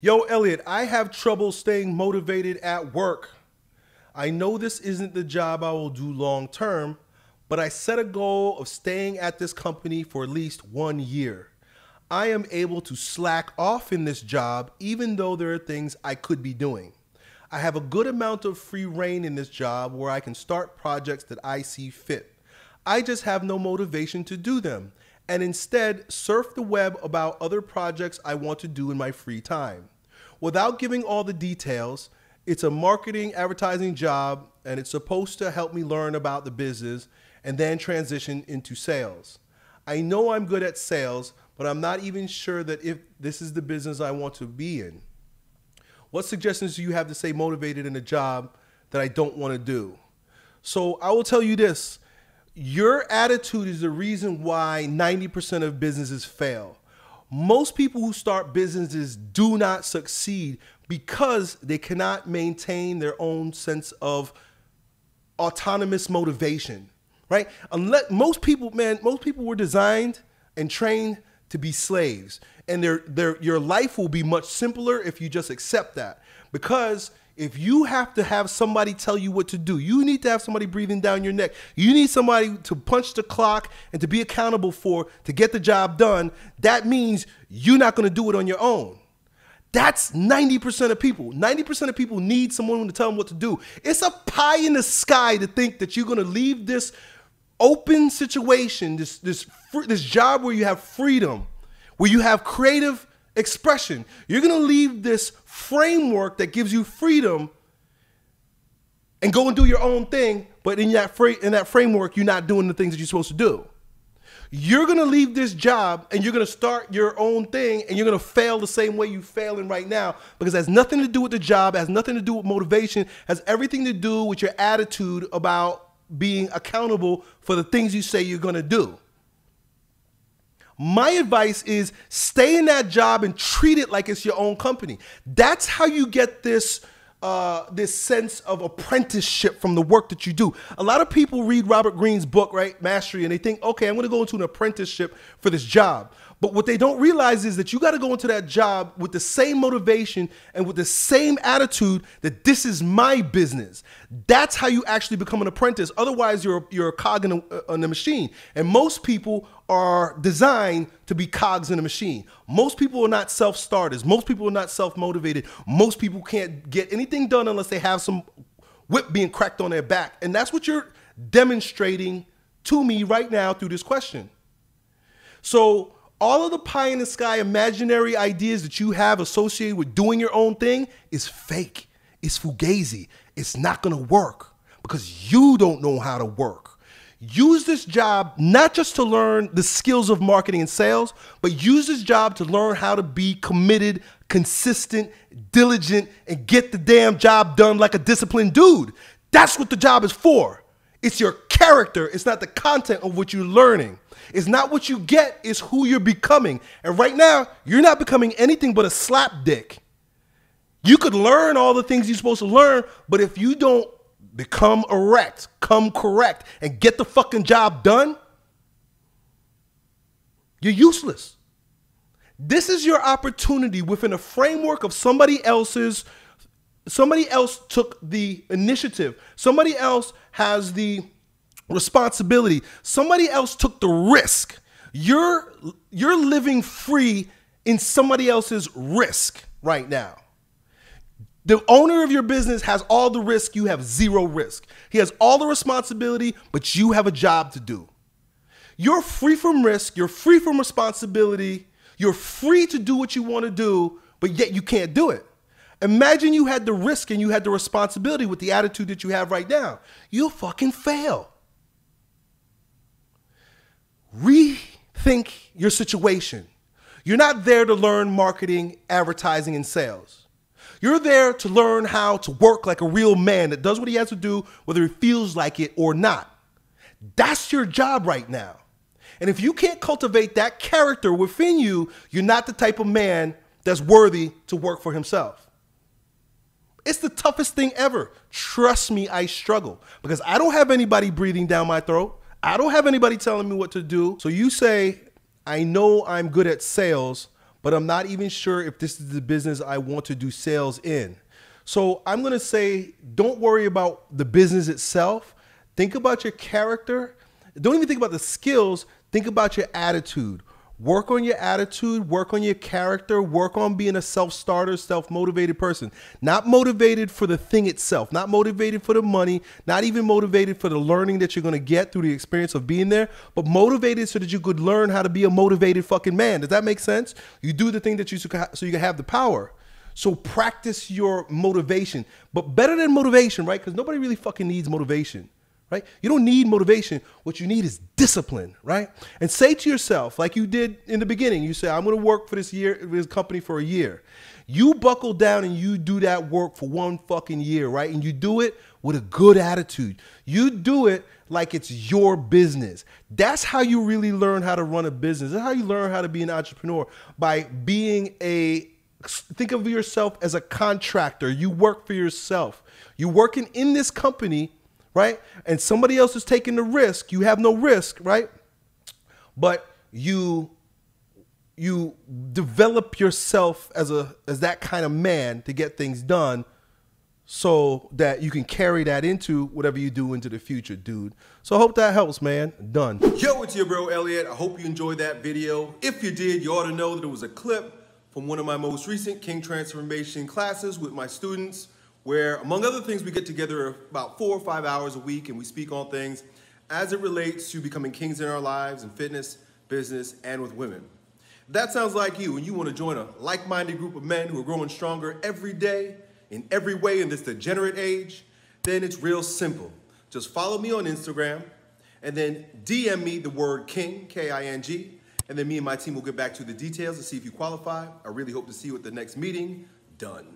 Yo, Elliot, I have trouble staying motivated at work. I know this isn't the job I will do long term, but I set a goal of staying at this company for at least 1 year. I am able to slack off in this job even though there are things I could be doing. I have a good amount of free reign in this job where I can start projects that I see fit. I just have no motivation to do them and instead surf the web about other projects I want to do in my free time. Without giving all the details, it's a marketing advertising job and it's supposed to help me learn about the business and then transition into sales. I know I'm good at sales, but I'm not even sure that if this is the business I want to be in. What suggestions do you have to stay motivated in a job that I don't want to do? So I will tell you this. Your attitude is the reason why 90% of businesses fail. Most people who start businesses do not succeed because they cannot maintain their own sense of autonomous motivation, right? Unless most people were designed and trained to be slaves, and your life will be much simpler if you just accept that. Because if you have to have somebody tell you what to do, you need to have somebody breathing down your neck. You need somebody to punch the clock and to be accountable for to get the job done. That means you're not going to do it on your own. That's 90% of people. 90% of people need someone to tell them what to do. It's a pie in the sky to think that you're going to leave this open situation, this job where you have freedom, where you have creative expression. You're going to leave this framework that gives you freedom and go and do your own thing, but in that framework, you're not doing the things that you're supposed to do. You're going to leave this job and you're going to start your own thing and you're going to fail the same way you're failing right now because it has nothing to do with the job, it has nothing to do with motivation, it has everything to do with your attitude about being accountable for the things you say you're going to do. My advice is stay in that job and treat it like it's your own company. That's how you get this sense of apprenticeship from the work that you do. A lot of people read Robert Greene's book, right, Mastery, and they think, okay, I'm going to go into an apprenticeship for this job. But what they don't realize is that you got to go into that job with the same motivation and with the same attitude that this is my business. That's how you actually become an apprentice. Otherwise, you're a cog in the machine. And most people are designed to be cogs in a machine. Most people are not self-starters. Most people are not self-motivated. Most people can't get anything done unless they have some whip being cracked on their back. And that's what you're demonstrating to me right now through this question. So all of the pie in the sky imaginary ideas that you have associated with doing your own thing is fake. It's fugazi. It's not going to work because you don't know how to work. Use this job not just to learn the skills of marketing and sales, but use this job to learn how to be committed, consistent, diligent, and get the damn job done like a disciplined dude. That's what the job is for. It's your character. It's not the content of what you're learning. It's not what you get, it's who you're becoming. And right now, you're not becoming anything but a slapdick. You could learn all the things you're supposed to learn, but if you don't become erect, come correct, and get the fucking job done, you're useless. This is your opportunity within a framework of somebody else took the initiative. Somebody else has the responsibility. Somebody else took the risk. You're living free in somebody else's risk right now. The owner of your business has all the risk. You have zero risk. He has all the responsibility, but you have a job to do. You're free from risk. You're free from responsibility. You're free to do what you want to do, but yet you can't do it. Imagine you had the risk and you had the responsibility with the attitude that you have right now. You'll fucking fail. Rethink your situation. You're not there to learn marketing, advertising, and sales. You're there to learn how to work like a real man that does what he has to do, whether he feels like it or not. That's your job right now. And if you can't cultivate that character within you, you're not the type of man that's worthy to work for himself. It's the toughest thing ever. Trust me, I struggle because I don't have anybody breathing down my throat. I don't have anybody telling me what to do. So you say, I know I'm good at sales, but I'm not even sure if this is the business I want to do sales in. So I'm going to say, don't worry about the business itself. Think about your character. Don't even think about the skills. Think about your attitude. Work on your attitude, work on your character, work on being a self-starter, self-motivated person. Not motivated for the thing itself, not motivated for the money, not even motivated for the learning that you're going to get through the experience of being there, but motivated so that you could learn how to be a motivated fucking man. Does that make sense? You do the thing that so you can have the power. So practice your motivation, but better than motivation, right? Because nobody really fucking needs motivation. Right? You don't need motivation. What you need is discipline, right? And say to yourself, like you did in the beginning, you say, I'm going to work for this company for a year. You buckle down and you do that work for 1 fucking year, right? And you do it with a good attitude. You do it like it's your business. That's how you really learn how to run a business. That's how you learn how to be an entrepreneur, by being think of yourself as a contractor. You work for yourself. You're working in this company, right? And somebody else is taking the risk. You have no risk, right? But you develop yourself as that kind of man to get things done, so that you can carry that into whatever you do into the future, dude. So I hope that helps, man. Done. Yo, it's your bro Elliot. I hope you enjoyed that video. If you did, you ought to know that it was a clip from one of my most recent King Transformation classes with my students, where, among other things, we get together about 4 or 5 hours a week and we speak on things as it relates to becoming kings in our lives in fitness, business, and with women. If that sounds like you and you want to join a like-minded group of men who are growing stronger every day, in every way in this degenerate age, then it's real simple. Just follow me on Instagram and then DM me the word King, K-I-N-G, and then me and my team will get back to the details to see if you qualify. I really hope to see you at the next meeting. Done.